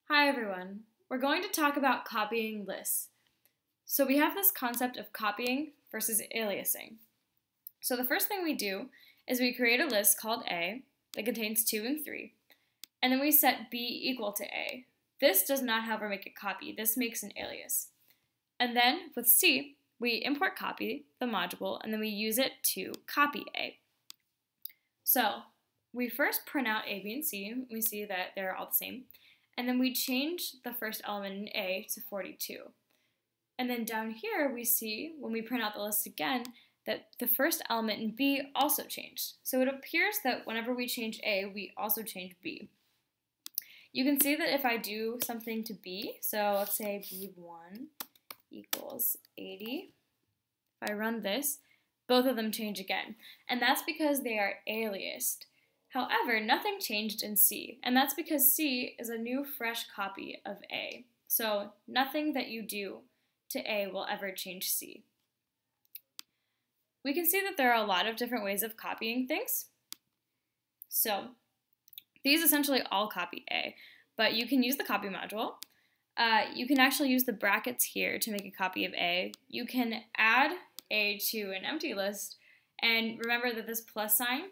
Hi everyone. We're going to talk about copying lists. So we have this concept of copying versus aliasing. So the first thing we do is we create a list called A that contains 2 and 3, and then we set B equal to A. This does not, however, make a copy. This makes an alias. And then with C, we import copy, the module, and then we use it to copy A. So we first print out A, B, and C. We see that they're all the same. And then we change the first element in A to 42. And then down here we see, when we print out the list again, that the first element in B also changed. So it appears that whenever we change A, we also change B. You can see that if I do something to B, so let's say B1 equals 80, if I run this, both of them change again. And that's because they are aliased. However, nothing changed in C, and that's because C is a new fresh copy of A. So nothing that you do to A will ever change C. We can see that there are a lot of different ways of copying things. So these essentially all copy A, but you can use the copy module. You can actually use the brackets here to make a copy of A. You can add A to an empty list, and remember that this plus sign,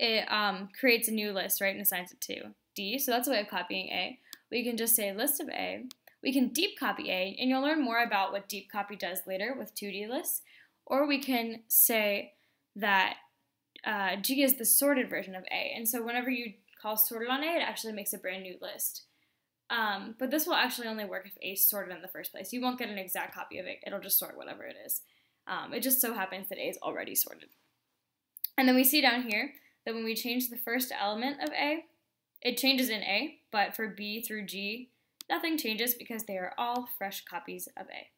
it creates a new list, right, and assigns it to D. So that's a way of copying A. We can just say list of A. We can deep copy A, and you'll learn more about what deep copy does later with 2D lists. Or we can say that G is the sorted version of A. And so whenever you call sorted on A, it actually makes a brand new list. But this will actually only work if A is sorted in the first place. You won't get an exact copy of it. It'll just sort whatever it is. It just so happens that A is already sorted. And then we see down here that when we change the first element of A, it changes in A, but for B through G, nothing changes because they are all fresh copies of A.